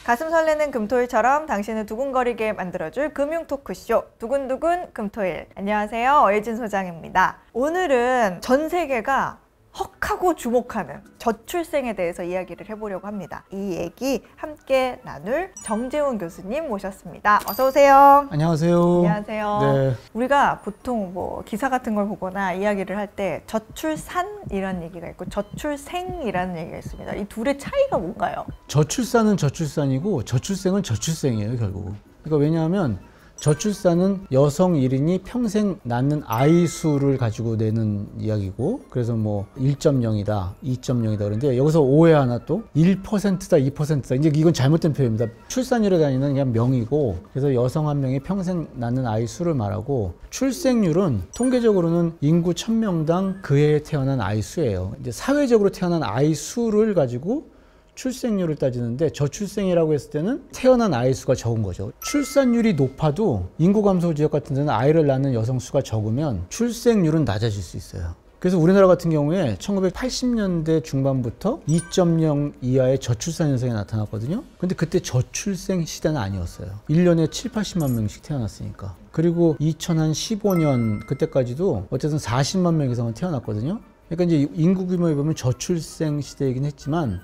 가슴 설레는 금토일처럼 당신을 두근거리게 만들어줄 금융 토크쇼 두근두근 금토일. 안녕하세요, 어예진 소장입니다. 오늘은 전 세계가 헉하고 주목하는 저출생에 대해서 이야기를 해보려고 합니다. 이 얘기 함께 나눌 정재훈 교수님 모셨습니다. 어서 오세요. 안녕하세요. 안녕하세요. 네. 우리가 보통 뭐 기사 같은 걸 보거나 이야기를 할 때 저출산이라는 얘기가 있고 저출생이라는 얘기가 있습니다. 이 둘의 차이가 뭔가요? 저출산은 저출산이고 저출생은 저출생이에요, 결국. 그러니까 왜냐하면 저출산은 여성 1인이 평생 낳는 아이 수를 가지고 내는 이야기고, 그래서 뭐 1.0이다, 2.0이다 그러는데 여기서 오해 하나 또 1%다, 2%다. 이제 이건 잘못된 표현입니다. 출산율에 다니는 그냥 명이고, 그래서 여성 한 명이 평생 낳는 아이 수를 말하고, 출생률은 통계적으로는 인구 1000명당 그 해에 태어난 아이 수예요. 이제 사회적으로 태어난 아이 수를 가지고 출생률을 따지는데, 저출생이라고 했을 때는 태어난 아이 수가 적은 거죠. 출산율이 높아도 인구 감소 지역 같은 데는 아이를 낳는 여성 수가 적으면 출생률은 낮아질 수 있어요. 그래서 우리나라 같은 경우에 1980년대 중반부터 2.0 이하의 저출산 현상이 나타났거든요. 근데 그때 저출생 시대는 아니었어요. 1년에 7, 80만 명씩 태어났으니까. 그리고 2015년 그때까지도 어쨌든 40만 명 이상은 태어났거든요. 그러니까 이제 인구 규모에 보면 저출생 시대이긴 했지만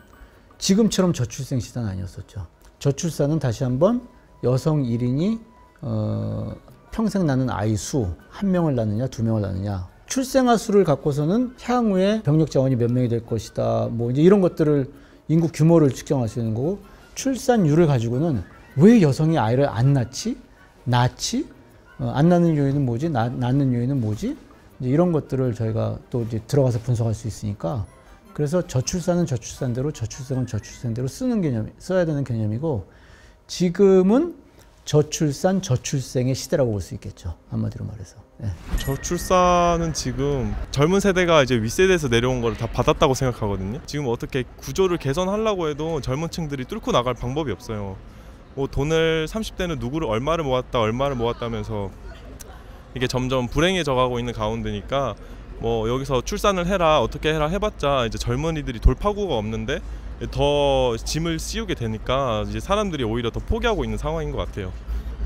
지금처럼 저출생 시대는 아니었었죠. 저출산은 다시 한번 여성 1인이 평생 낳는 아이 수, 한 명을 낳느냐, 두 명을 낳느냐. 출생아 수를 갖고서는 향후에 병력 자원이 몇 명이 될 것이다. 뭐 이제 이런 것들을 인구 규모를 측정할 수 있는 거고, 출산율을 가지고는 왜 여성이 아이를 안 낳지? 낳지? 안 낳는 요인은 뭐지? 낳는 요인은 뭐지? 이제 이런 것들을 저희가 또 이제 들어가서 분석할 수 있으니까. 그래서 저출산은 저출산대로, 저출생은 저출생대로 써야 되는 개념이고, 지금은 저출산, 저출생의 시대라고 볼 수 있겠죠. 한마디로 말해서. 네. 저출산은 지금 젊은 세대가 이제 윗세대에서 내려온 걸 다 받았다고 생각하거든요. 지금 어떻게 구조를 개선하려고 해도 젊은 층들이 뚫고 나갈 방법이 없어요. 뭐 돈을 30대는 누구를 얼마를 모았다 하면서 이게 점점 불행해져 가고 있는 가운데니까, 뭐 여기서 출산을 해라, 어떻게 해라 해봤자 이제 젊은이들이 돌파구가 없는데 더 짐을 씌우게 되니까 이제 사람들이 오히려 더 포기하고 있는 상황인 것 같아요.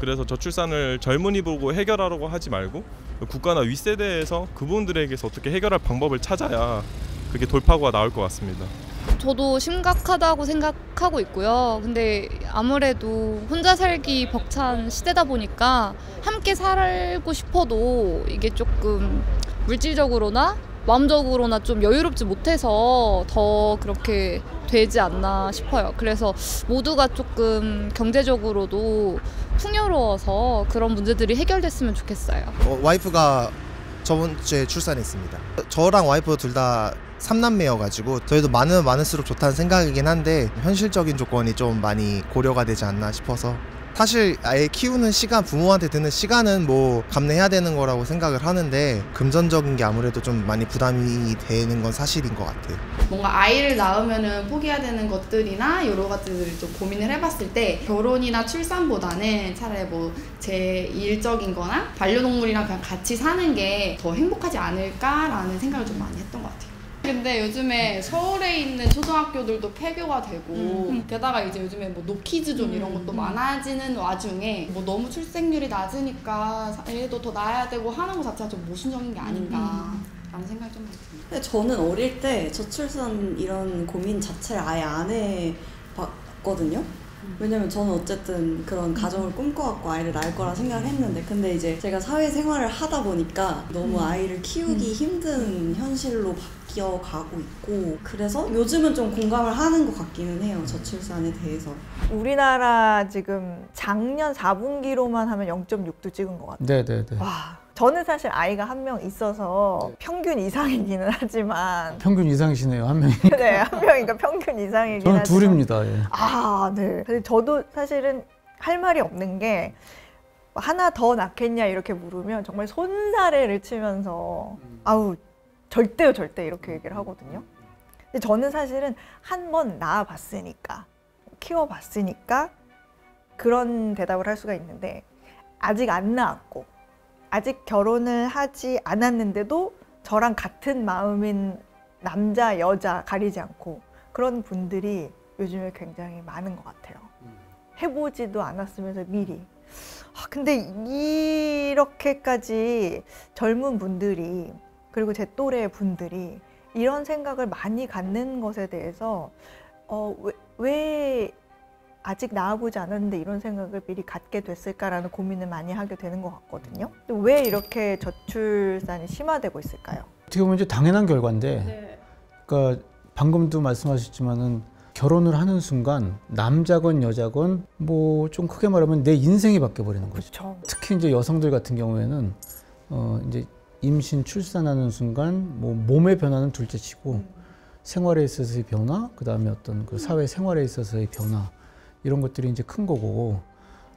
그래서 저출산을 젊은이 보고 해결하려고 하지 말고 국가나 윗세대에서 그분들에게서 어떻게 해결할 방법을 찾아야 그게 돌파구가 나올 것 같습니다. 저도 심각하다고 생각하고 있고요. 근데 아무래도 혼자 살기 벅찬 시대다 보니까 함께 살고 싶어도 이게 조금 물질적으로나 마음적으로나 좀 여유롭지 못해서 더 그렇게 되지 않나 싶어요. 그래서 모두가 조금 경제적으로도 풍요로워서 그런 문제들이 해결됐으면 좋겠어요. 와이프가 저번 주에 출산했습니다. 저랑 와이프 둘 다 3남매여가지고 저희도 많을수록 좋다는 생각이긴 한데, 현실적인 조건이 좀 많이 고려가 되지 않나 싶어서, 사실 아이 키우는 시간, 부모한테 드는 시간은 뭐 감내해야 되는 거라고 생각을 하는데, 금전적인 게 아무래도 좀 많이 부담이 되는 건 사실인 것 같아요. 뭔가 아이를 낳으면은 포기해야 되는 것들이나 여러 가지들을 좀 고민을 해봤을 때, 결혼이나 출산보다는 차라리 뭐 제 일적인 거나 반려동물이랑 그냥 같이 사는 게 더 행복하지 않을까라는 생각을 좀 많이 했던 것 같아요. 근데 요즘에 서울에 있는 초등학교들도 폐교가 되고, 게다가 이제 요즘에 뭐 노키즈존 이런 것도 많아지는 와중에 뭐 너무 출생률이 낮으니까 애도 더 낳아야 되고 하는 것 자체가 좀 모순적인 게 아닌가 라는 생각이 좀 많이 듭니다. 근데 저는 어릴 때 저출산 이런 고민 자체를 아예 안 해봤거든요. 왜냐면 저는 어쨌든 그런 가정을 꿈꿔갖고 아이를 낳을 거라 생각을 했는데, 근데 이제 제가 사회생활을 하다 보니까 너무 아이를 키우기 힘든 현실로 바뀌어가고 있고, 그래서 요즘은 좀 공감을 하는 것 같기는 해요, 저출산에 대해서. 우리나라 지금 작년 4분기로만 하면 0.6도 찍은 것 같아요. 네네네. 와, 저는 사실 아이가 한 명 있어서 평균 이상이기는 하지만. 평균 이상이시네요, 한 명이. 네, 한 명이니까 평균 이상이긴 저는 하지만. 둘입니다. 예. 아, 네. 근데 저도 사실은 할 말이 없는 게, 하나 더 낳겠냐 이렇게 물으면 정말 손사래를 치면서 아우 절대요 절대 이렇게 얘기를 하거든요. 근데 저는 사실은 한 번 낳아봤으니까, 키워봤으니까 그런 대답을 할 수가 있는데, 아직 안 낳았고 아직 결혼을 하지 않았는데도 저랑 같은 마음인 남자, 여자 가리지 않고 그런 분들이 요즘에 굉장히 많은 것 같아요. 해보지도 않았으면서 미리. 근데 이렇게까지 젊은 분들이 그리고 제 또래 분들이 이런 생각을 많이 갖는 것에 대해서 왜 아직 나아보지 않았는데 이런 생각을 미리 갖게 됐을까라는 고민을 많이 하게 되는 것 같거든요. 왜 이렇게 저출산이 심화되고 있을까요? 어떻게 보면 이제 당연한 결과인데, 그러니까 방금도 말씀하셨지만은 결혼을 하는 순간 남자건 여자건 뭐 좀 크게 말하면 내 인생이 바뀌어 버리는 거죠. 그렇죠. 특히 이제 여성들 같은 경우에는 이제 임신 출산하는 순간 뭐 몸의 변화는 둘째치고 생활에 있어서의 변화, 그다음에 어떤 그 사회 생활에 있어서의 변화 이런 것들이 이제 큰 거고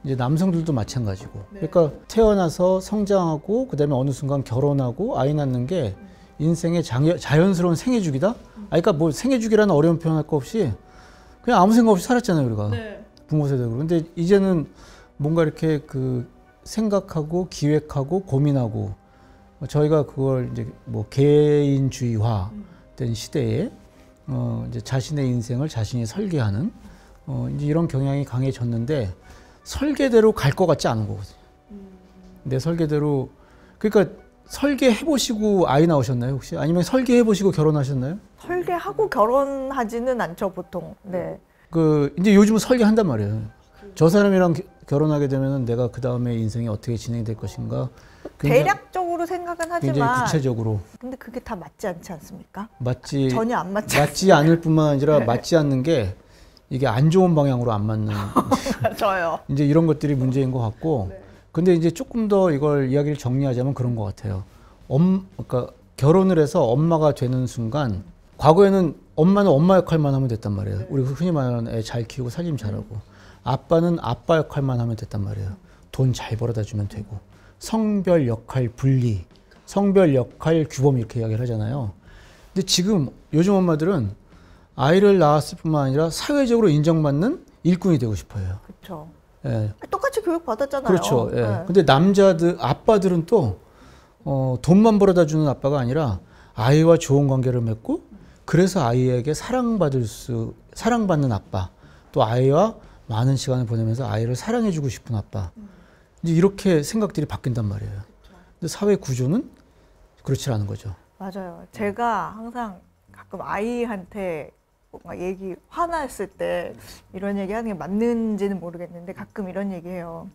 이제 남성들도 마찬가지고. 그러니까 태어나서 성장하고 그다음에 어느 순간 결혼하고 아이 낳는 게 인생의 자연스러운 생애주기다. 그러니까 뭐 생애주기라는 어려운 표현할 거 없이 그냥 아무 생각 없이 살았잖아요, 우리가. 부모 세대로. 근데 이제는 뭔가 이렇게 그 생각하고 기획하고 고민하고 저희가 그걸 이제 뭐 개인주의화 된 시대에 이제 자신의 인생을 자신이 설계하는 이제 이런 경향이 강해졌는데 설계대로 갈 것 같지 않은 거거든요. 내 설계대로. 그러니까 설계해 보시고 아이 나오셨나요, 혹시? 아니면 설계해 보시고 결혼하셨나요? 설계하고 결혼하지는 않죠, 보통. 네. 그 이제 요즘은 설계한단 말이에요. 저 사람이랑 결혼하게 되면은 내가 그 다음에 인생이 어떻게 진행이 될 것인가. 대략적으로 생각은 하지만 굉장히 구체적으로. 근데 그게 다 맞지 않지 않습니까? 전혀 안 맞지. 맞지 않을 뿐만 아니라 맞지 않는 게 이게 안 좋은 방향으로 안 맞는. 맞아요. 이제 이런 것들이 문제인 것 같고. 근데 이제 조금 더 이걸 이야기를 정리하자면 그런 것 같아요. 그러니까 결혼을 해서 엄마가 되는 순간, 과거에는 엄마는 엄마 역할만 하면 됐단 말이에요. 우리 흔히 말하는 애 잘 키우고 살림 잘하고. 아빠는 아빠 역할만 하면 됐단 말이에요. 돈 잘 벌어다 주면 되고. 성별 역할 분리, 성별 역할 규범 이렇게 이야기를 하잖아요. 근데 지금 요즘 엄마들은 아이를 낳았을 뿐만 아니라 사회적으로 인정받는 일꾼이 되고 싶어요. 그렇죠. 예. 똑같이 교육 받았잖아요. 그렇죠. 예. 근데 아빠들은 또 돈만 벌어다 주는 아빠가 아니라 아이와 좋은 관계를 맺고 그래서 아이에게 사랑받는 아빠, 또 아이와 많은 시간을 보내면서 아이를 사랑해주고 싶은 아빠. 이제 이렇게 생각들이 바뀐단 말이에요. 근데 사회 구조는 그렇지 않은 거죠. 맞아요. 제가 항상 가끔 아이한테 뭔가 화났을 때 이런 얘기 하는 게 맞는지는 모르겠는데 가끔 이런 얘기 해요.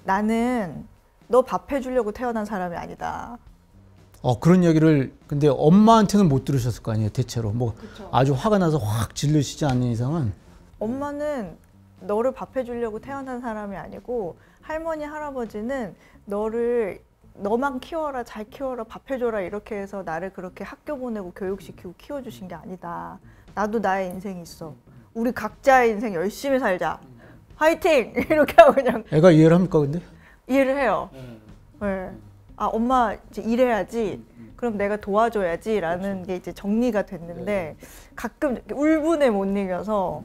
나는 너 밥 해주려고 태어난 사람이 아니다. 그런 얘기를 근데 엄마한테는 못 들으셨을 거 아니에요, 대체로. 뭐 그쵸. 아주 화가 나서 확 질르시지 않는 이상은. 엄마는 너를 밥 해주려고 태어난 사람이 아니고 할머니, 할아버지는 너만 키워라, 잘 키워라, 밥 해줘라 이렇게 해서 나를 그렇게 학교 보내고 교육시키고 키워주신 게 아니다. 나도 나의 인생이 있어. 우리 각자의 인생 열심히 살자. 화이팅! 이렇게 하고 그냥. 애가 이해를 합니까, 근데? 이해를 해요. 네. 엄마 이제 일해야지. 그럼 내가 도와줘야지. 라는 게 이제 정리가 됐는데 가끔 울분에 못 이겨서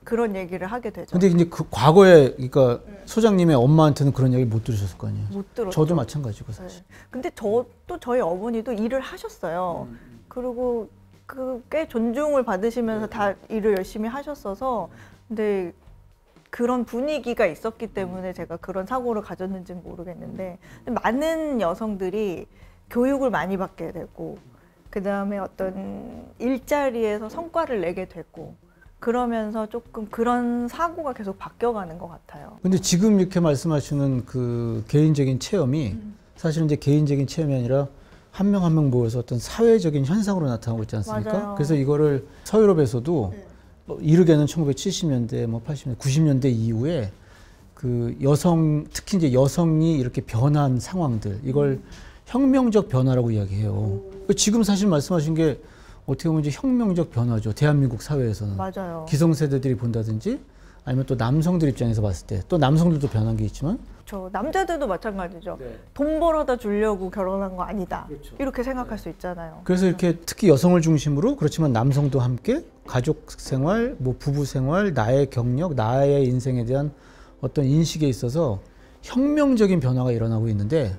그런 얘기를 하게 되죠. 근데 이제 그 과거에 그러니까 소장님의 엄마한테는 그런 얘기 못 들으셨을 거 아니에요. 못 들었죠. 저도 마찬가지고 사실. 근데 저희 어머니도 일을 하셨어요. 그리고 꽤 존중을 받으시면서 다 일을 열심히 하셨어서 근데 그런 분위기가 있었기 때문에 제가 그런 사고를 가졌는지는 모르겠는데 많은 여성들이 교육을 많이 받게 되고 그 다음에 어떤 일자리에서 성과를 내게 되고 그러면서 조금 그런 사고가 계속 바뀌어가는 것 같아요. 근데 지금 이렇게 말씀하시는 그 개인적인 체험이 사실은 이제 개인적인 체험이 아니라 한 명 한 명 모여서 어떤 사회적인 현상으로 나타나고 있지 않습니까? 맞아요. 그래서 이거를 서유럽에서도 이르게는 1970년대, 뭐 80년대, 90년대 이후에 그 특히 이제 여성이 이렇게 변한 상황들, 이걸 혁명적 변화라고 이야기해요. 지금 사실 말씀하신 게 어떻게 보면 이제 혁명적 변화죠. 대한민국 사회에서는. 맞아요. 기성세대들이 본다든지 아니면 또 남성들 입장에서 봤을 때 또 남성들도 변한 게 있지만 남자들도 마찬가지죠. 돈 벌어다 주려고 결혼한 거 아니다. 이렇게 생각할 수 있잖아요. 그래서 이렇게 특히 여성을 중심으로 그렇지만 남성도 함께 가족 생활, 뭐 부부 생활, 나의 경력, 나의 인생에 대한 어떤 인식에 있어서 혁명적인 변화가 일어나고 있는데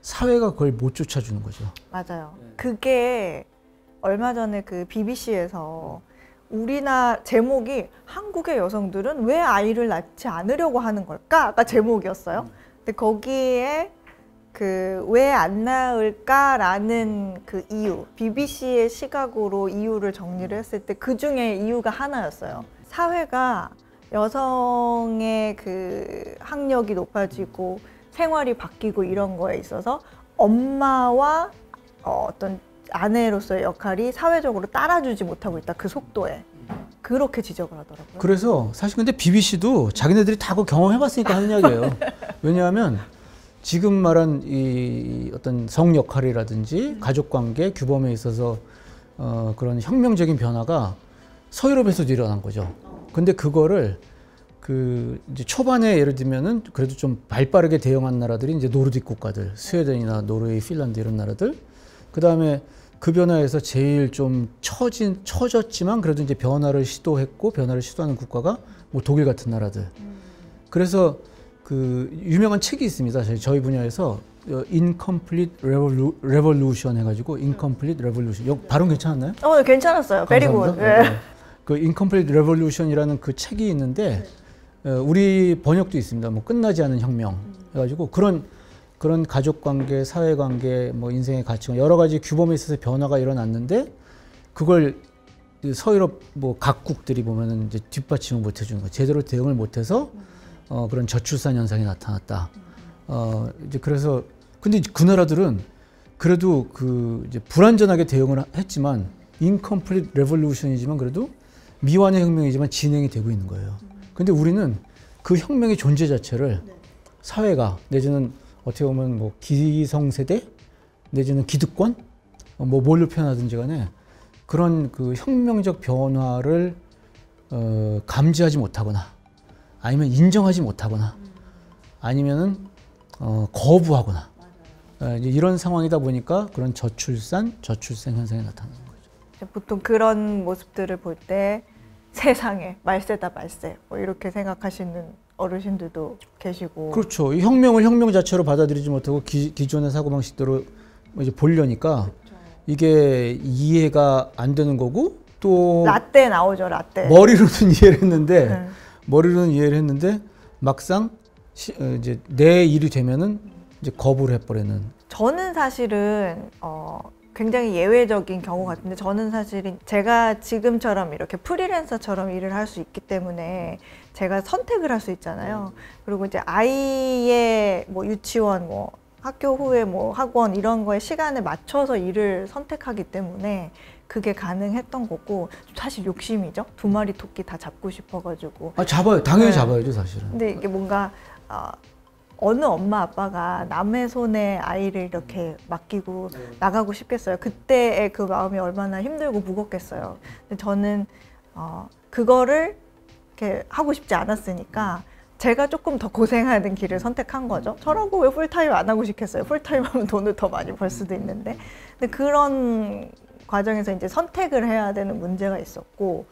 사회가 그걸 못 쫓아주는 거죠. 맞아요. 그게 얼마 전에 그 BBC에서 우리나라 제목이 한국의 여성들은 왜 아이를 낳지 않으려고 하는 걸까가 제목이었어요. 근데 거기에 그 왜 안 낳을까라는 그 이유, BBC의 시각으로 이유를 정리를 했을 때 그 중에 이유가 하나였어요. 사회가 여성의 그 학력이 높아지고 생활이 바뀌고 이런 거에 있어서 엄마와 어떤 아내로서의 역할이 사회적으로 따라주지 못하고 있다. 그 속도에. 그렇게 지적을 하더라고요. 그래서 사실 근데 BBC도 자기네들이 다 그거 경험해봤으니까 하는 이야기예요. 왜냐하면 지금 말한 이 어떤 성 역할이라든지 가족관계 규범에 있어서 그런 혁명적인 변화가 서유럽에서도 일어난 거죠. 근데 그거를 그 이제 초반에 예를 들면은 그래도 좀 발빠르게 대응한 나라들이 이제 노르딕 국가들, 스웨덴이나 노르웨이, 핀란드 이런 나라들. 그 다음에 그 변화에서 제일 좀 처졌지만 그래도 이제 변화를 시도하는 국가가 뭐 독일 같은 나라들. 그래서 그 유명한 책이 있습니다. 저희 분야에서 Incomplete Revolution 해가지고 Incomplete Revolution. 발음 괜찮았나요? 괜찮았어요. Very good. 네. 그 Incomplete Revolution이라는 그 책이 있는데 우리 번역도 있습니다. 뭐 끝나지 않은 혁명 해가지고 그런 가족관계, 사회관계, 뭐 인생의 가치관 여러 가지 규범에 있어서 변화가 일어났는데 그걸 서유럽 뭐 각국들이 보면은 이제 뒷받침을 못 해주는 거예요. 제대로 대응을 못해서 그런 저출산 현상이 나타났다. 이제 그래서 근데 그 나라들은 그래도 그 이제 불완전하게 대응을 했지만 Incomplete Revolution이지만 그래도 미완의 혁명이지만 진행이 되고 있는 거예요. 근데 우리는 그 혁명의 존재 자체를 사회가 내지는 어떻게 보면 뭐 기성세대 내지는 기득권 뭐 뭘로 표현하든지 간에 그런 그 혁명적 변화를 감지하지 못하거나 아니면 인정하지 못하거나 아니면은 거부하거나 이제 이런 상황이다 보니까 그런 저출산, 저출생 현상이 나타나는 거죠. 보통 그런 모습들을 볼 때 세상에 말세다 말세 뭐 이렇게 생각하시는 어르신들도 계시고. 그렇죠. 이 혁명을 혁명 자체로 받아들이지 못하고 기존의 사고방식대로 이제 보려니까 이게 이해가 안 되는 거고 또 라떼 나오죠. 라떼. 머리로는 이해를 했는데 막상 이제 내 일이 되면은 이제 거부를 해버리는. 저는 사실은 굉장히 예외적인 경우 같은데 저는 사실은 제가 지금처럼 이렇게 프리랜서처럼 일을 할 수 있기 때문에 제가 선택을 할 수 있잖아요. 그리고 이제 아이의 뭐 유치원, 뭐 학교 후에 뭐 학원 이런 거에 시간에 맞춰서 일을 선택하기 때문에 그게 가능했던 거고 사실 욕심이죠. 2마리 토끼 다 잡고 싶어가지고. 잡아요. 당연히 잡아야죠, 사실은. 근데 이게 뭔가 어느 엄마 아빠가 남의 손에 아이를 이렇게 맡기고 나가고 싶겠어요. 그때의 그 마음이 얼마나 힘들고 무겁겠어요. 근데 저는 그거를 이렇게 하고 싶지 않았으니까 제가 조금 더 고생하는 길을 선택한 거죠. 저라고 왜 풀타임 안 하고 싶겠어요. 풀타임 하면 돈을 더 많이 벌 수도 있는데. 근데 그런 과정에서 이제 선택을 해야 되는 문제가 있었고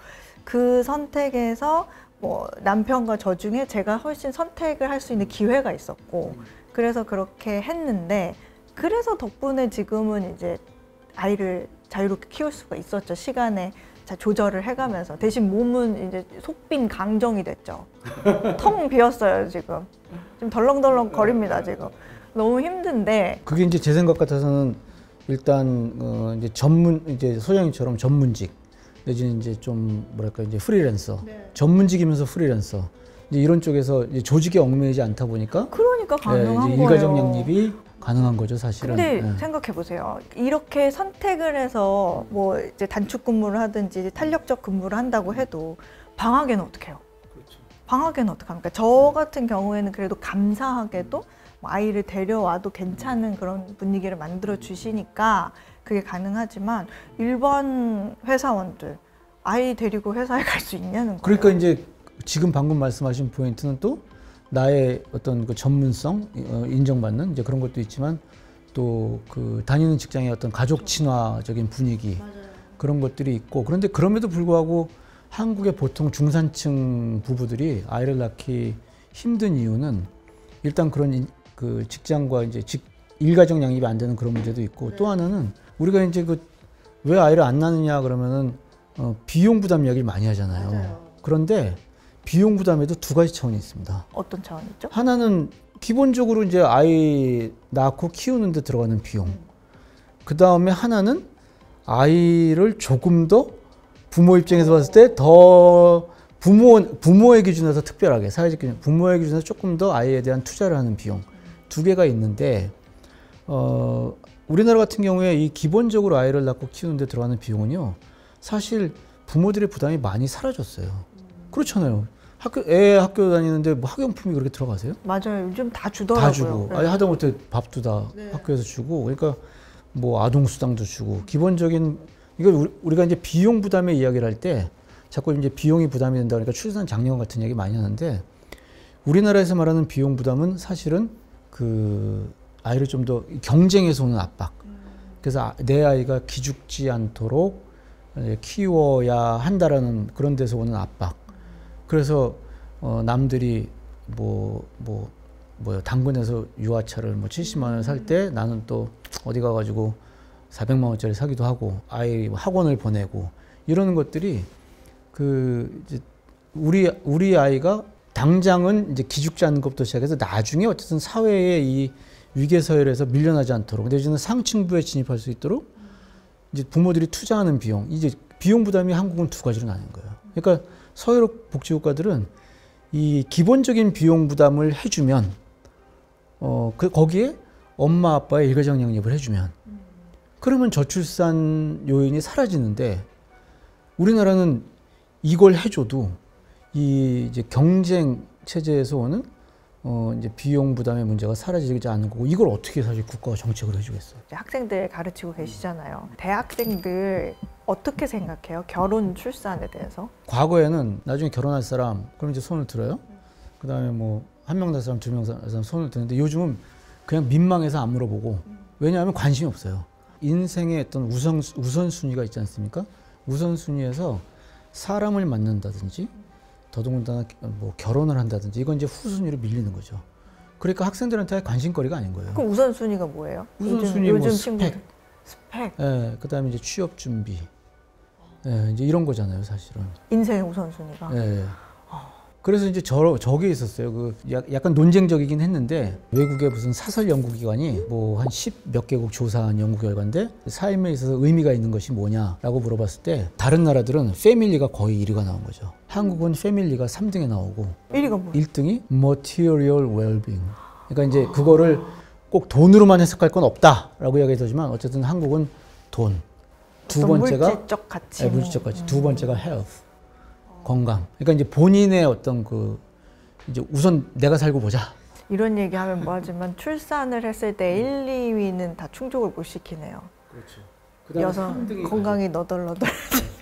그 선택에서 뭐 남편과 저 중에 제가 훨씬 선택을 할 수 있는 기회가 있었고 그래서 그렇게 했는데 그래서 덕분에 지금은 이제 아이를 자유롭게 키울 수가 있었죠. 시간에 조절을 해가면서 대신 몸은 이제 속빈 강정이 됐죠. 텅 비었어요 지금. 좀 덜렁덜렁 거립니다 지금. 너무 힘든데. 그게 이제 제 생각 같아서는 일단 이제 소장님처럼 전문직 내지는 이제 좀 뭐랄까 이제 프리랜서, 전문직이면서 프리랜서 이제 이런 쪽에서 이제 조직에 얽매이지 않다 보니까 그러니까 가능한 이제 거예요. 일가정 양립이 가능한 거죠, 사실은. 근데 생각해 보세요. 이렇게 선택을 해서 뭐 이제 단축 근무를 하든지 탄력적 근무를 한다고 해도 방학에는 어떻게 해요? 방학에는 어떡합니까? 저 같은 경우에는 그래도 감사하게도 아이를 데려와도 괜찮은 그런 분위기를 만들어 주시니까 그게 가능하지만 일반 회사원들 아이 데리고 회사에 갈 수 있냐는 거예요. 그러니까 이제 지금 방금 말씀하신 포인트는 또 나의 어떤 그 전문성 인정받는 이제 그런 것도 있지만 또 그 다니는 직장의 어떤 가족 친화적인 분위기 그런 것들이 있고 그런데 그럼에도 불구하고 한국의 보통 중산층 부부들이 아이를 낳기 힘든 이유는 일단 그런 그 직장과 이제 일가정 양립이 안 되는 그런 문제도 있고 또 하나는 우리가 이제 그 왜 아이를 안 낳느냐 그러면은 비용 부담 이야기를 많이 하잖아요. 그런데 비용 부담에도 두 가지 차원이 있습니다. 어떤 차원이죠? 하나는 기본적으로 이제 아이 낳고 키우는 데 들어가는 비용. 그 다음에 하나는 아이를 조금 더 부모 입장에서 봤을 때 더 부모의 기준에서 특별하게 사회적 기준, 부모의 기준에서 조금 더 아이에 대한 투자를 하는 비용. 두 개가 있는데 우리나라 같은 경우에 이 기본적으로 아이를 낳고 키우는 데 들어가는 비용은요. 사실 부모들의 부담이 많이 사라졌어요. 그렇잖아요. 애 학교 다니는데 뭐 학용품이 그렇게 들어가세요? 맞아요. 요즘 다 주더라고요. 다 주고. 네. 아니 하다못해 밥도 다 학교에서 주고. 그러니까 뭐 아동 수당도 주고. 기본적인 이거 우리가 이제 비용 부담의 이야기를 할 때 자꾸 이제 비용이 부담이 된다 그러니까 출산 장려금 같은 얘기 많이 하는데 우리나라에서 말하는 비용 부담은 사실은 그 아이를 좀 더 경쟁에서 오는 압박. 그래서 내 아이가 기죽지 않도록 키워야 한다라는 그런 데서 오는 압박. 그래서 남들이 당근에서 유아차를 뭐 70만 원에 살 때 나는 또 어디 가가지고 400만 원짜리 사기도 하고 아이 학원을 보내고 이러는 것들이 그 이제 우리 아이가 당장은 이제 기죽지 않는 것부터 시작해서 나중에 어쨌든 사회의 이 위계 서열에서 밀려나지 않도록 내지는 상층부에 진입할 수 있도록 이제 부모들이 투자하는 비용 이제 비용 부담이 한국은 두 가지로 나뉘는 거예요. 그러니까 서유럽 복지국가들은 이 기본적인 비용 부담을 해주면 거기에 엄마 아빠의 일가정 양립을 해주면 그러면 저출산 요인이 사라지는데 우리나라는 이걸 해줘도 이 이제 경쟁 체제에서 오는 이제 비용 부담의 문제가 사라지지 않는 거고 이걸 어떻게 사실 국가가 정책을 해주겠어요? 학생들 가르치고 계시잖아요. 대학생들 어떻게 생각해요? 결혼, 출산에 대해서? 과거에는 나중에 결혼할 사람 그럼 이제 손을 들어요. 그다음에 뭐 한 명 살 사람, 두 명 살 사람 손을 드는데 요즘은 그냥 민망해서 안 물어보고 왜냐하면 관심이 없어요. 인생의 어떤 우선순위가 있지 않습니까? 우선순위에서 사람을 만난다든지 더더군다나 뭐 결혼을 한다든지 이건 이제 후순위로 밀리는 거죠. 그러니까 학생들한테 관심거리가 아닌 거예요. 그럼 우선순위가 뭐예요? 우선순위 요즘 뭐 친구들. 스펙. 예, 그다음에 이제 취업 준비. 예, 이제 이런 거잖아요, 사실은. 인생의 우선순위가. 예. 그래서 이제 저게 있었어요. 그 약간 논쟁적이긴 했는데 외국의 무슨 사설 연구기관이 뭐 한 10몇 개국 조사한 연구 결과인데 삶에 있어서 의미가 있는 것이 뭐냐라고 물어봤을 때 다른 나라들은 패밀리가 거의 1위가 나온 거죠. 한국은 패밀리가 3등에 나오고 1위가 뭐예요? 1등이 material well-being. 그러니까 이제 그거를 꼭 돈으로만 해석할 건 없다라고 이야기하지만 어쨌든 한국은 돈. 두 번째가 물질적 가치. 네, 물질적 가치. 두 번째가 health. 건강. 그러니까 이제 본인의 어떤 그 이제 우선 내가 살고 보자. 이런 얘기하면 뭐하지만 출산을 했을 때 1, 2위는 다 충족을 못 시키네요. 그렇죠. 여성 건강이 너덜너덜.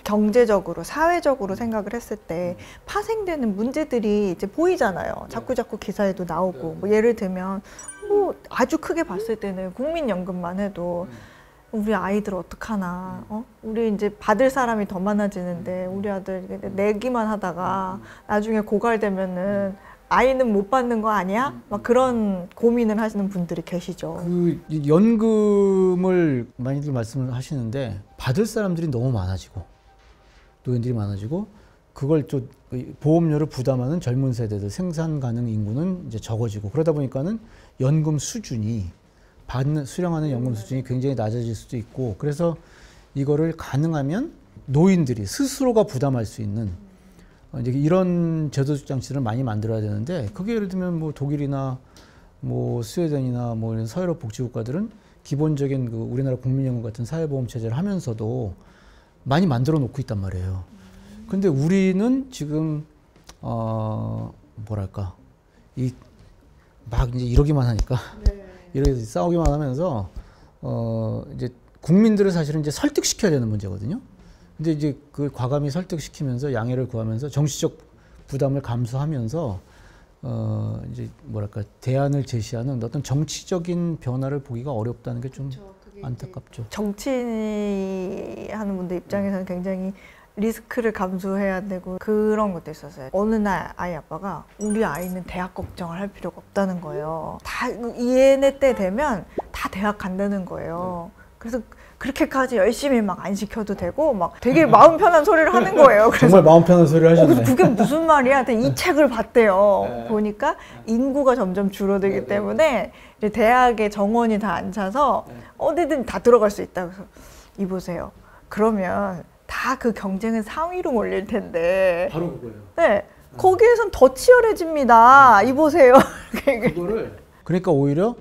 경제적으로, 사회적으로 생각을 했을 때 파생되는 문제들이 이제 보이잖아요. 자꾸 기사에도 나오고. 뭐 예를 들면 뭐 아주 크게 봤을 때는 국민연금만 해도 우리 아이들 어떡하나, 우리 이제 받을 사람이 더 많아지는데 우리 아들 내기만 하다가 나중에 고갈되면은 아이는 못 받는 거 아니야? 막 그런 고민을 하시는 분들이 계시죠. 그 연금을 많이들 말씀을 하시는데 받을 사람들이 너무 많아지고 노인들이 많아지고 그걸 또 보험료를 부담하는 젊은 세대들 생산 가능 인구는 이제 적어지고 그러다 보니까는 연금 수준이 수령하는 연금 수준이 굉장히 낮아질 수도 있고 그래서 이거를 가능하면 노인들이 스스로가 부담할 수 있는 이제 이런 제도적 장치를 많이 만들어야 되는데 그게 예를 들면 뭐 독일이나 뭐 스웨덴이나 뭐 이런 서유럽 복지국가들은 기본적인 그 우리나라 국민연금 같은 사회보험 체제를 하면서도 많이 만들어 놓고 있단 말이에요. 근데 우리는 지금 뭐랄까 막 이제 이러기만 하니까 이렇게 싸우기만 하면서 이제 국민들을 사실은 이제 설득시켜야 되는 문제거든요. 근데 이제 그 과감히 설득시키면서 양해를 구하면서 정치적 부담을 감수하면서 이제 뭐랄까 대안을 제시하는 어떤 정치적인 변화를 보기가 어렵다는 게 좀 안타깝죠. 정치하는 분들 입장에서는 굉장히 리스크를 감수해야 되고 그런 것도 있었어요. 어느 날 아이 아빠가 우리 아이는 대학 걱정을 할 필요가 없다는 거예요. 다 얘네 때 되면 다 대학 간다는 거예요. 그래서 그렇게까지 열심히 막 안 시켜도 되고 막 되게 마음 편한 소리를 하는 거예요. 그래서 정말 마음 편한 소리를 하셨네. 그게 무슨 말이야? 이 책을 봤대요. 보니까 인구가 점점 줄어들기 때문에 이제 대학의 정원이 다 안 차서 어디든 다 들어갈 수 있다. 그래서 이 보세요. 그러면 다 그 경쟁은 상위로 몰릴 텐데. 바로 그거예요. 네. 거기에선 더 치열해집니다. 이 보세요. 그거를 그러니까 오히려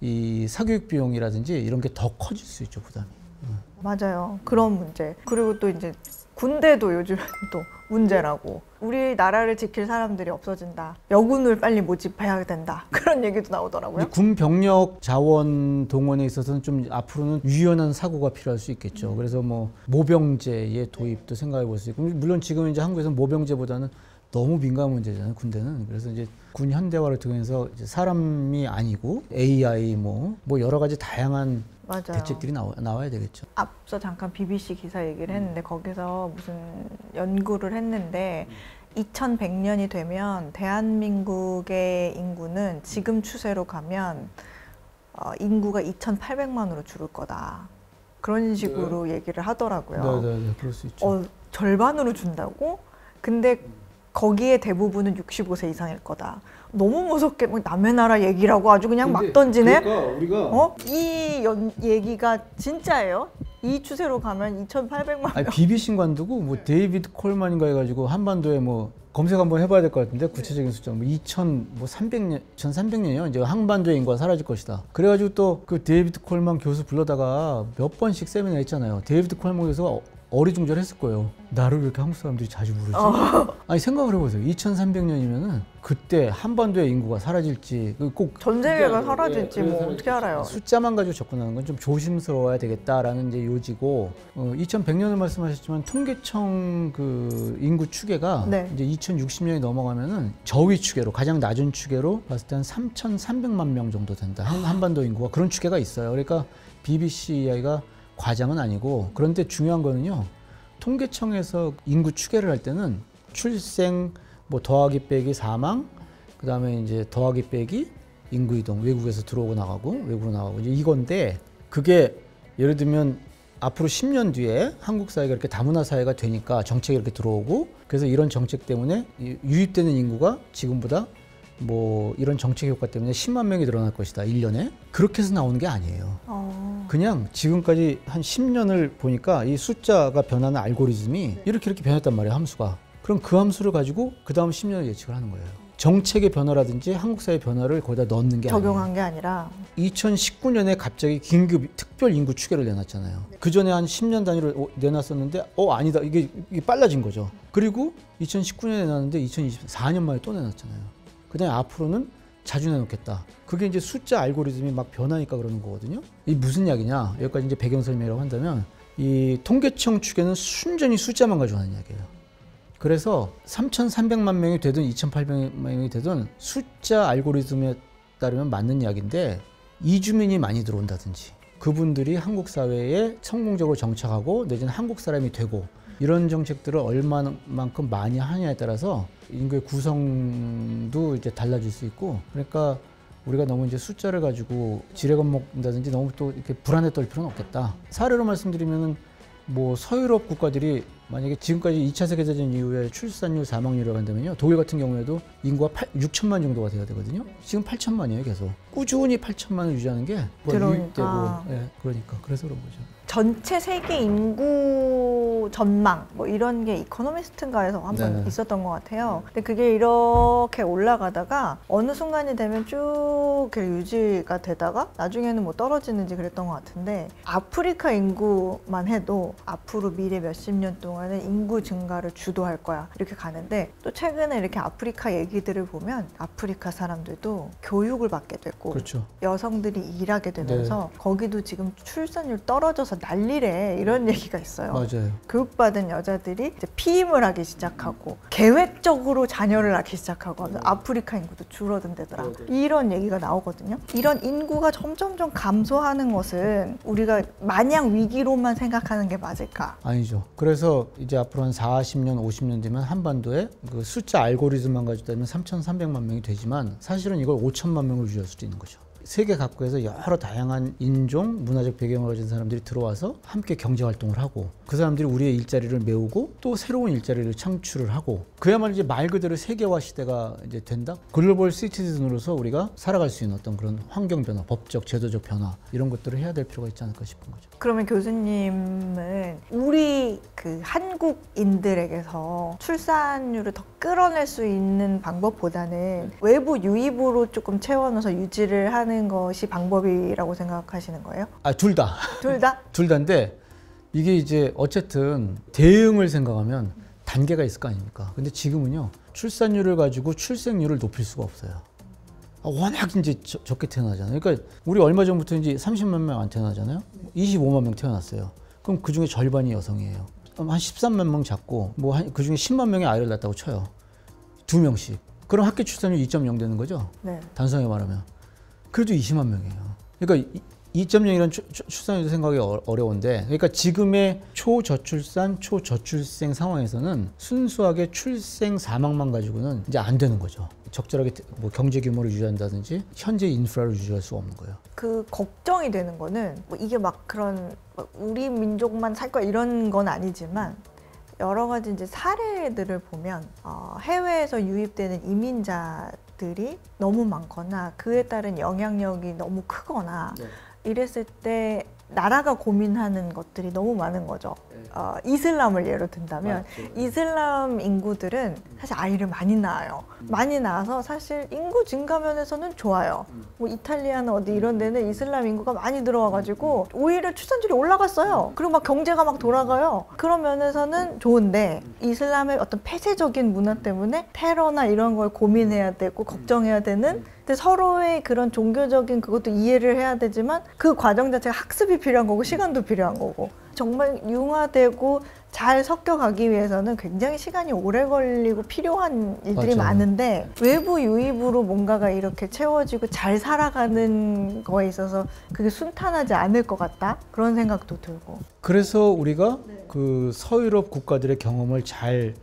이 사교육 비용이라든지 이런 게 더 커질 수 있죠, 부담이. 맞아요. 그런 문제. 그리고 또 이제 군대도 요즘 또 문제라고. 우리나라를 지킬 사람들이 없어진다. 여군을 빨리 모집해야 된다. 그런 얘기도 나오더라고요. 군 병력 자원 동원에 있어서는 좀 앞으로는 유연한 사고가 필요할 수 있겠죠. 그래서 뭐 모병제의 도입도 생각해 볼 수 있고, 물론 지금 이제 한국에서는 모병제보다는 너무 민감한 문제잖아요, 군대는. 그래서 이제 군 현대화를 통해서 이제 사람이 아니고 AI 뭐 여러 가지 다양한 맞아요. 대책들이 나와야 되겠죠. 앞서 잠깐 BBC 기사 얘기를 했는데 거기서 무슨 연구를 했는데 2100년이 되면 대한민국의 인구는 지금 추세로 가면 인구가 2800만으로 줄을 거다. 그런 식으로 얘기를 하더라고요. 네, 그럴 수 있죠. 절반으로 준다고? 근데 거기에 대부분은 65세 이상일 거다. 너무 무섭게 남의 나라 얘기라고 아주 그냥 막 던지네. 그러니까 우리가 이 얘기가 진짜예요? 이 추세로 가면 2,800만 명. BBC 관두고 뭐 데이비드 콜만인가 해가지고 한반도에 뭐 검색 한번 해봐야 될 것 같은데 구체적인 숫자 뭐 2300년 1300년이요. 이제 한반도의 인구가 사라질 것이다. 그래가지고 또 그 데이비드 콜만 교수 불러다가 몇 번씩 세미나 했잖아요. 데이비드 콜만 교수가 어리둥절했을 거예요. 나를 왜 이렇게 한국 사람들이 자주 부르지? 아니 생각을 해보세요. 2300년이면은 그때 한반도의 인구가 사라질지 꼭 전 세계가 사라질지 뭐 어떻게 알아요? 숫자만 가지고 접근하는 건 좀 조심스러워야 되겠다라는 이제 요지고 2100년을 말씀하셨지만 통계청 그 인구 추계가 이제 2060년이 넘어가면은 저위 추계로 가장 낮은 추계로 봤을 때 한 3,300만 명 정도 된다. 한반도 인구가 그런 추계가 있어요. 그러니까 BBC 이야기가 과장은 아니고 그런데 중요한 거는요. 통계청에서 인구 추계를 할 때는 출생 뭐 더하기 빼기 사망 그다음에 이제 더하기 빼기 인구 이동 외국에서 들어오고 나가고 외국으로 나가고 이제 이건데 그게 예를 들면 앞으로 10년 뒤에 한국 사회가 이렇게 다문화 사회가 되니까 정책이 이렇게 들어오고 그래서 이런 정책 때문에 유입되는 인구가 지금보다 뭐 이런 정책 효과 때문에 10만 명이 늘어날 것이다. 1년에. 그렇게 해서 나오는 게 아니에요. 그냥 지금까지 한 10년을 보니까 이 숫자가 변하는 알고리즘이 이렇게 변했단 말이에요. 함수가. 그럼 그 함수를 가지고 그 다음 10년을 예측을 하는 거예요. 정책의 변화라든지 한국 사회 변화를 거기다 넣는 게 적용한 아니에요. 게 아니라 2019년에 갑자기 긴급 특별 인구 추계를 내놨잖아요. 그 전에 한 10년 단위로 내놨었는데 아니다. 이게 빨라진 거죠. 그리고 2019년에 내놨는데 2024년 만에 또 내놨잖아요. 그다음에 앞으로는 자주 내놓겠다. 그게 이제 숫자 알고리즘이 막 변하니까 그러는 거거든요. 이 무슨 이야기냐? 여기까지 이제 배경 설명이라고 한다면 이 통계청 추계는 순전히 숫자만 가지고 하는 이야기예요. 그래서 3,300만 명이 되든 2,800만 명이 되든 숫자 알고리즘에 따르면 맞는 이야기인데 이주민이 많이 들어온다든지 그분들이 한국 사회에 성공적으로 정착하고 내지는 한국 사람이 되고 이런 정책들을 얼마만큼 많이 하냐에 따라서 인구의 구성도 이제 달라질 수 있고 그러니까 우리가 너무 이제 숫자를 가지고 지레 겁먹는다든지 너무 또 이렇게 불안에 떨 필요는 없겠다. 사례로 말씀드리면은 뭐 서유럽 국가들이 만약에 지금까지 2차 세계대전 이후에 출산율, 사망률이라고 한다면요. 독일 같은 경우에도 인구가 6천만 정도가 돼야 되거든요. 지금 8천만이에요, 계속. 꾸준히 8천만을 유지하는 게 그러니까. 네, 그러니까. 그래서 그런 거죠. 전체 세계 인구 전망 뭐 이런 게 이코노미스트인가에서 한번 있었던 것 같아요. 근데 그게 이렇게 올라가다가 어느 순간이 되면 쭉 이렇게 유지가 되다가 나중에는 뭐 떨어지는지 그랬던 것 같은데 아프리카 인구만 해도 앞으로 미래 몇십 년 동안은 인구 증가를 주도할 거야 이렇게 가는데 또 최근에 이렇게 아프리카 얘기들을 보면 아프리카 사람들도 교육을 받게 되고 그렇죠. 여성들이 일하게 되면서 거기도 지금 출산율 떨어져서 난리래 이런 얘기가 있어요. 맞아요. 교육받은 여자들이 이제 피임을 하기 시작하고 계획적으로 자녀를 낳기 시작하고 하면서 아프리카 인구도 줄어든다더라. 이런 얘기가 나오거든요. 이런 인구가 점점점 감소하는 것은 우리가 마냥 위기로만 생각하는 게 맞을까? 아니죠. 그래서 이제 앞으로 한 40년, 50년 되면 한반도에 그 숫자 알고리즘만 가지고 되면 3,300만 명이 되지만 사실은 이걸 5천만 명을 유지할 수도 있는 거죠. 세계 각국에서 여러 다양한 인종, 문화적 배경을 가진 사람들이 들어와서 함께 경제 활동을 하고 그 사람들이 우리의 일자리를 메우고 또 새로운 일자리를 창출을 하고 그야말로 이제 말 그대로 세계화 시대가 이제 된다. 글로벌 시티즌으로서 우리가 살아갈 수 있는 어떤 그런 환경 변화, 법적, 제도적 변화 이런 것들을 해야 될 필요가 있지 않을까 싶은 거죠. 그러면 교수님은 우리 그 한국인들에게서 출산율을 더 끌어낼 수 있는 방법보다는 외부 유입으로 조금 채워넣어서 유지를 하는 것이 방법이라고 생각하시는 거예요? 둘 다. 둘 다? 둘 다인데 이게 이제 어쨌든 대응을 생각하면 단계가 있을 거 아닙니까? 근데 지금은요 출산율을 가지고 출생률을 높일 수가 없어요. 워낙 이제 적게 태어나잖아요. 그러니까 우리 얼마 전부터 이제 30만 명 안 태어나잖아요. 25만 명 태어났어요. 그럼 그 중에 절반이 여성이에요. 한 13만 명 잡고 뭐 그 중에 10만 명이 아이를 낳았다고 쳐요. 2명씩. 그럼 학교 출산율 2.0 되는 거죠? 네. 단순하게 말하면. 그래도 20만 명이에요. 그러니까 2.0이라는 출산율도 생각이 어려운데 그러니까 지금의 초저출산, 초저출생 상황에서는 순수하게 출생 사망만 가지고는 이제 안 되는 거죠. 적절하게 뭐 경제 규모를 유지한다든지 현재 인프라를 유지할 수 없는 거예요. 그 걱정이 되는 거는 뭐 이게 막 그런 우리 민족만 살 거야 이런 건 아니지만 여러 가지 이제 사례들을 보면 해외에서 유입되는 이민자들이 너무 많거나 그에 따른 영향력이 너무 크거나 이랬을 때 나라가 고민하는 것들이 너무 많은 거죠. 이슬람을 예로 든다면 이슬람 인구들은 사실 아이를 많이 낳아요. 많이 낳아서 사실 인구 증가 면에서는 좋아요. 뭐 이탈리아나 어디 이런 데는 이슬람 인구가 많이 들어와가지고 오히려 출산율이 올라갔어요. 그리고 막 경제가 막 돌아가요. 그런 면에서는 좋은데 이슬람의 어떤 폐쇄적인 문화 때문에 테러나 이런 걸 고민해야 되고 걱정해야 되는 근데 서로의 그런 종교적인 그것도 이해를 해야 되지만 그 과정 자체가 학습이 필요한 거고 시간도 필요한 거고 정말 융화되고 잘 섞여가기 위해서는 굉장히 시간이 오래 걸리고 필요한 일들이 맞아요. 많은데 외부 유입으로 뭔가가 이렇게 채워지고 잘 살아가는 거에 있어서 그게 순탄하지 않을 것 같다 그런 생각도 들고 그래서 우리가 그 서유럽 국가들의 경험을 잘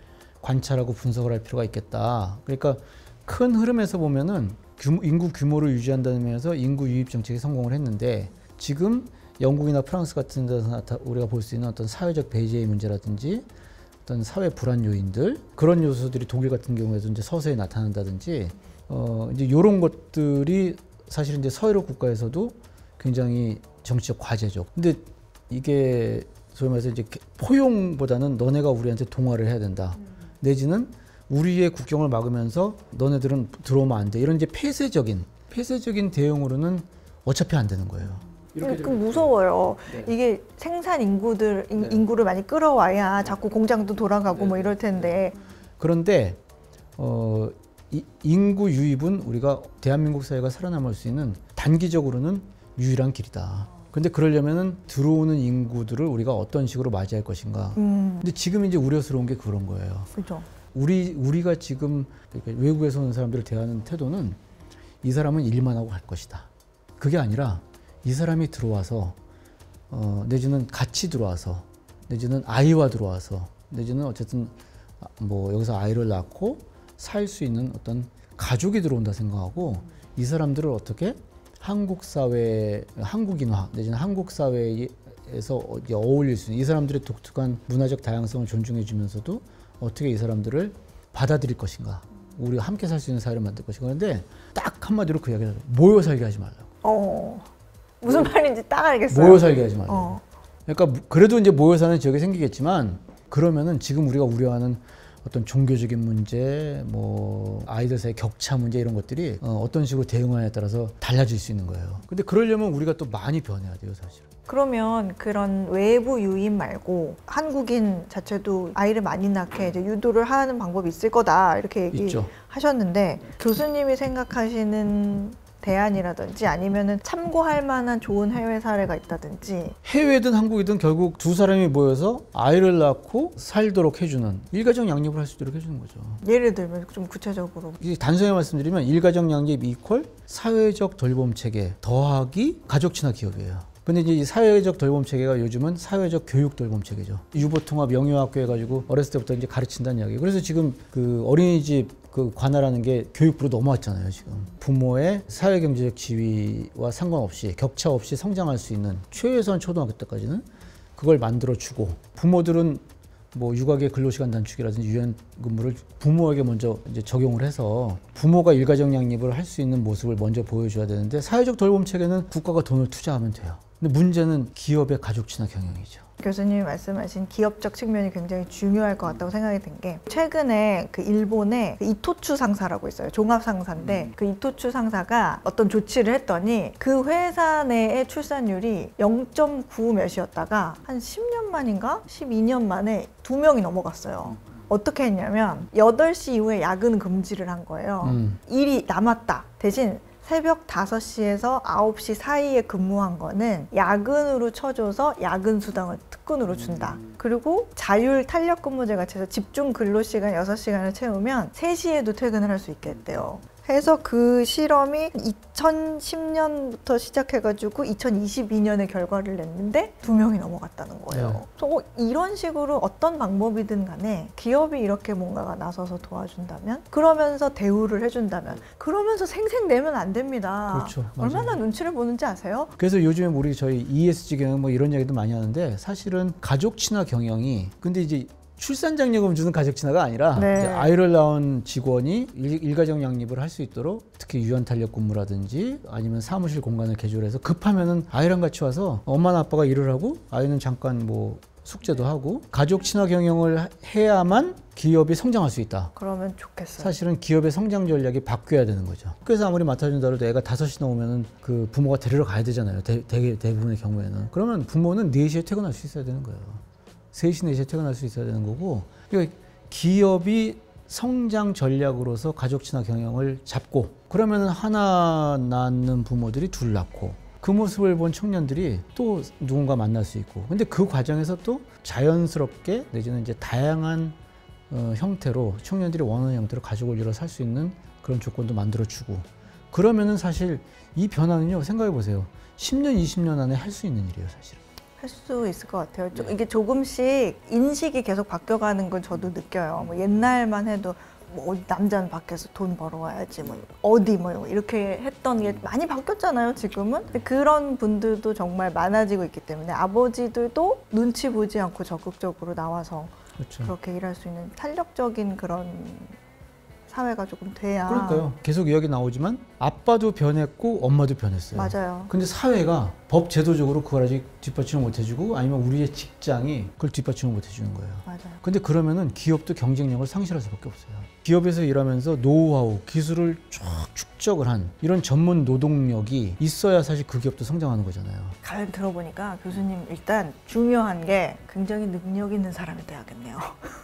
관찰하고 분석을 할 필요가 있겠다. 그러니까 큰 흐름에서 보면은 인구 규모를 유지한다는 면에서 인구 유입 정책에 성공을 했는데 지금 영국이나 프랑스 같은 데서 우리가 볼 수 있는 어떤 사회적 배제의 문제라든지 어떤 사회 불안 요인들 그런 요소들이 독일 같은 경우에도 이제 서서히 나타난다든지 이제 이런 것들이 사실 이제 서유럽 국가에서도 굉장히 정치적 과제죠. 근데 이게 소위 말해서 이제 포용보다는 너네가 우리한테 동화를 해야 된다. 내지는 우리의 국경을 막으면서 너네들은 들어오면 안 돼. 이런 이제 폐쇄적인 대응으로는 어차피 안 되는 거예요. 그 무서워요. 이게 생산 인구를 많이 끌어와야 자꾸 공장도 돌아가고 뭐 이럴 텐데. 그런데 인구 유입은 우리가 대한민국 사회가 살아남을 수 있는 단기적으로는 유일한 길이다. 근데 그러려면은 들어오는 인구들을 우리가 어떤 식으로 맞이할 것인가. 근데 지금 이제 우려스러운 게 그런 거예요. 그렇죠. 우리가 지금 외국에서 오는 사람들을 대하는 태도는 이 사람은 일만 하고 갈 것이다. 그게 아니라 이 사람이 들어와서 내지는 같이 들어와서 내지는 아이와 들어와서 내지는 어쨌든 뭐 여기서 아이를 낳고 살 수 있는 어떤 가족이 들어온다 생각하고 이 사람들을 어떻게 한국 사회, 한국인화 내지는 한국 사회에서 어울릴 수 있는 이 사람들의 독특한 문화적 다양성을 존중해 주면서도 어떻게 이 사람들을 받아들일 것인가, 우리가 함께 살 수 있는 사회를 만들 것인가. 그런데 딱 한마디로 그 이야기를 해요. 모여 살게 하지 말라고. 무슨 말인지 딱 알겠어요. 모여 살게 하지 말라고. 그러니까 그래도 이제 모여 사는 지역이 생기겠지만 그러면은 지금 우리가 우려하는 어떤 종교적인 문제, 뭐 아이들 사이 격차 문제 이런 것들이 어떤 식으로 대응하냐에 따라서 달라질 수 있는 거예요. 근데 그러려면 우리가 또 많이 변해야 돼요, 사실은. 그러면 그런 외부 유입 말고 한국인 자체도 아이를 많이 낳게 이제 유도를 하는 방법이 있을 거다 이렇게 얘기하셨는데 교수님이 생각하시는 대안이라든지 아니면은 참고할 만한 좋은 해외 사례가 있다든지. 해외든 한국이든 결국 두 사람이 모여서 아이를 낳고 살도록 해주는 일가정 양립을 할 수 있도록 해주는 거죠. 예를 들면 좀 구체적으로. 단순히 말씀드리면 일가정 양립 이퀄 사회적 돌봄 체계 더하기 가족 친화 기업이에요. 근데 이제 이 사회적 돌봄 체계가 요즘은 사회적 교육 돌봄 체계죠. 유보통합 영유아학교 해가지고 어렸을 때부터 이제 가르친다는 이야기. 그래서 지금 그 어린이집 그 관할하는 게 교육부로 넘어왔잖아요. 지금 부모의 사회경제적 지위와 상관없이 격차 없이 성장할 수 있는 최소한 초등학교 때까지는 그걸 만들어주고, 부모들은 뭐 육아계 근로시간 단축이라든지 유연근무를 부모에게 먼저 이제 적용을 해서 부모가 일가정 양립을 할 수 있는 모습을 먼저 보여줘야 되는데, 사회적 돌봄 체계는 국가가 돈을 투자하면 돼요. 근데 문제는 기업의 가족 친화 경영이죠. 교수님이 말씀하신 기업적 측면이 굉장히 중요할 것 같다고 생각이 든 게, 최근에 그 일본의 그 이토추 상사라고 있어요. 종합 상사인데 그 이토추 상사가 어떤 조치를 했더니 그 회사 내의 출산율이 0.9 몇이었다가 한 10년 만인가 12년 만에 2명이 넘어갔어요. 어떻게 했냐면 8시 이후에 야근 금지를 한 거예요. 일이 남았다. 대신 새벽 5시에서 9시 사이에 근무한 거는 야근으로 쳐줘서 야근 수당을 특근으로 준다. 그리고 자율 탄력 근무제 같이 해서 집중 근로 시간 6시간을 채우면 3시에도 퇴근을 할 수 있게 했대요. 해서 그 실험이 2010년부터 시작해가지고 2022년에 결과를 냈는데 2명이 넘어갔다는 거예요. 그래서 이런 식으로 어떤 방법이든 간에 기업이 이렇게 뭔가가 나서서 도와준다면, 그러면서 대우를 해준다면, 그러면서 생색 내면 안 됩니다. 그렇죠. 맞아요. 얼마나 눈치를 보는지 아세요? 그래서 요즘에 우리 저희 ESG 경영 뭐 이런 얘기도 많이 하는데, 사실은 가족 친화 경영이, 근데 이제 출산 장려금 주는 가족 친화가 아니라 네. 이제 아이를 낳은 직원이 일가정 양립을 할 수 있도록, 특히 유연 탄력 근무라든지 아니면 사무실 공간을 개조해서 급하면은 아이랑 같이 와서 엄마나 아빠가 일을 하고 아이는 잠깐 뭐 숙제도 하고, 가족 친화 경영을 해야만 기업이 성장할 수 있다. 그러면 좋겠어요. 사실은 기업의 성장 전략이 바뀌어야 되는 거죠. 학교에서 아무리 맡아준다 해도 애가 5시 나오면은 그 부모가 데리러 가야 되잖아요. 대부분의 경우에는. 그러면 부모는 4시에 퇴근할 수 있어야 되는 거예요. 3시, 4시에 퇴근할 수 있어야 되는 거고, 그러니까 기업이 성장 전략으로서 가족 친화 경영을 잡고, 그러면 하나 낳는 부모들이 2 낳고, 그 모습을 본 청년들이 또 누군가 만날 수 있고, 근데 그 과정에서 또 자연스럽게 내지는 이제 다양한 형태로 청년들이 원하는 형태로 가족을 이뤄 살 수 있는 그런 조건도 만들어주고, 그러면은 사실 이 변화는요, 생각해 보세요. 10년, 20년 안에 할 수 있는 일이에요, 사실은. 할 수 있을 것 같아요. 이게 조금씩 인식이 계속 바뀌어가는 걸 저도 느껴요. 뭐 옛날만 해도 뭐 남자는 밖에서 돈 벌어와야지, 뭐 어디 뭐 이렇게 했던 게 많이 바뀌었잖아요, 지금은. 근데 그런 분들도 정말 많아지고 있기 때문에 아버지들도 눈치 보지 않고 적극적으로 나와서 그렇죠. 그렇게 일할 수 있는 탄력적인 그런 사회가 조금 돼야. 그러니까요. 계속 이야기 나오지만 아빠도 변했고 엄마도 변했어요. 맞아요. 근데 사회가 법 제도적으로 그걸 아직 뒷받침을 못 해주고, 아니면 우리의 직장이 그걸 뒷받침을 못 해주는 거예요. 맞아요. 근데 그러면은 기업도 경쟁력을 상실할 수밖에 없어요. 기업에서 일하면서 노하우, 기술을 쫙 축적을 한 이런 전문 노동력이 있어야 사실 그 기업도 성장하는 거잖아요. 가만 들어보니까 교수님, 일단 중요한 게 굉장히 능력 있는 사람이 돼야겠네요.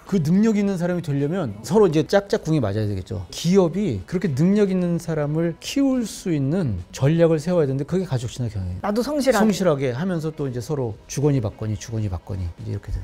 그 능력 있는 사람이 되려면 서로 이제 짝짝꿍이 맞아야 되겠죠. 기업이 그렇게 능력 있는 사람을 키울 수 있는 전략을 세워야 되는데, 그게 가족 친화 경영이에요. 나도 성실하게 하면서 또 이제 서로 주거니 받거니 이제 이렇게 돼요.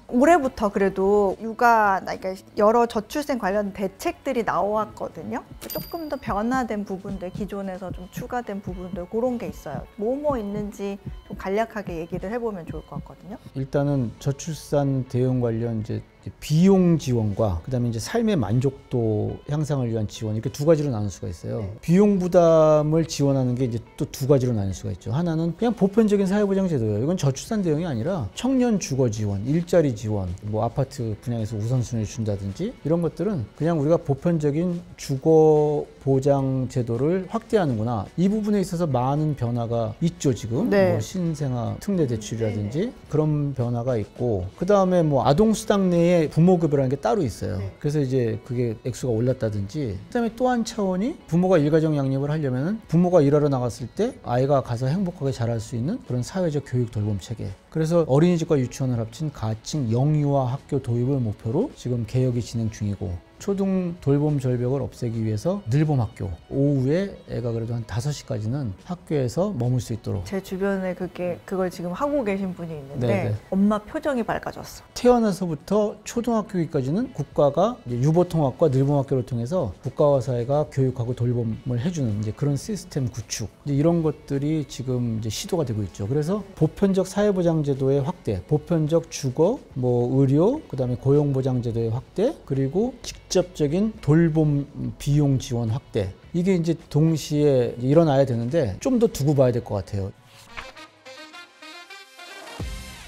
올해부터 그래도 육아, 그러니까 여러 저출생 관련 대책들이 나왔거든요. 조금 더 변화된 부분들, 기존에서 좀 추가된 부분들, 그런 게 있어요. 뭐 있는지 좀 간략하게 얘기를 해보면 좋을 것 같거든요. 일단은 저출산 대응 관련 이제 비용 지원과 그다음에 이제 삶의 만족도 향상을 위한 지원, 이렇게 2가지로 나눌 수가 있어요. 네. 비용 부담을 지원하는 게 이제 또 2가지로 나눌 수가 있죠. 하나는 그냥 보편적인 사회보장 제도예요. 이건 저출산 대응이 아니라 청년 주거 지원, 일자리 지원, 뭐 아파트 분양에서 우선순위를 준다든지, 이런 것들은 그냥 우리가 보편적인 주거 보장 제도를 확대하는구나, 이 부분에 있어서 많은 변화가 있죠. 지금 네. 뭐 신생아 특례 대출이라든지 그런 변화가 있고, 그 다음에 뭐 아동수당 내에 부모급여라는 게 따로 있어요. 그래서 이제 그게 액수가 올랐다든지, 그다음에 또 한 차원이 부모가 일가정 양립을 하려면은 부모가 일하러 나갔을 때 아이가 가서 행복하게 자랄 수 있는 그런 사회적 교육 돌봄 체계. 그래서 어린이집과 유치원을 합친 가칭 영유아 학교 도입을 목표로 지금 개혁이 진행 중이고, 초등 돌봄 절벽을 없애기 위해서 늘봄 학교, 오후에 애가 그래도 한 5시까지는 학교에서 머물 수 있도록. 제 주변에 그걸 지금 하고 계신 분이 있는데 네네. 엄마 표정이 밝아졌어. 태어나서부터 초등학교까지는 국가가 이제 유보통학과 늘봄학교를 통해서 국가와 사회가 교육하고 돌봄을 해주는 이제 그런 시스템 구축, 이제 이런 것들이 지금 이제 시도가 되고 있죠. 그래서 보편적 사회보장 보장제도의 확대, 보편적 주거, 의료, 그다음에 고용보장제도의 확대, 그리고 직접적인 돌봄 비용 지원 확대. 이게 이제 동시에 일어나야 되는데 좀 더 두고 봐야 될 것 같아요.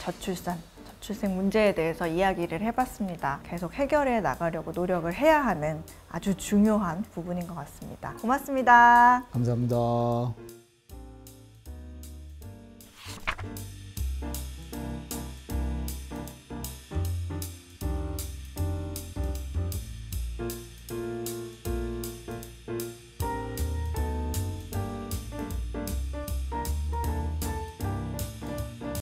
저출생 문제에 대해서 이야기를 해봤습니다. 계속 해결해 나가려고 노력을 해야 하는 아주 중요한 부분인 것 같습니다. 고맙습니다. 감사합니다.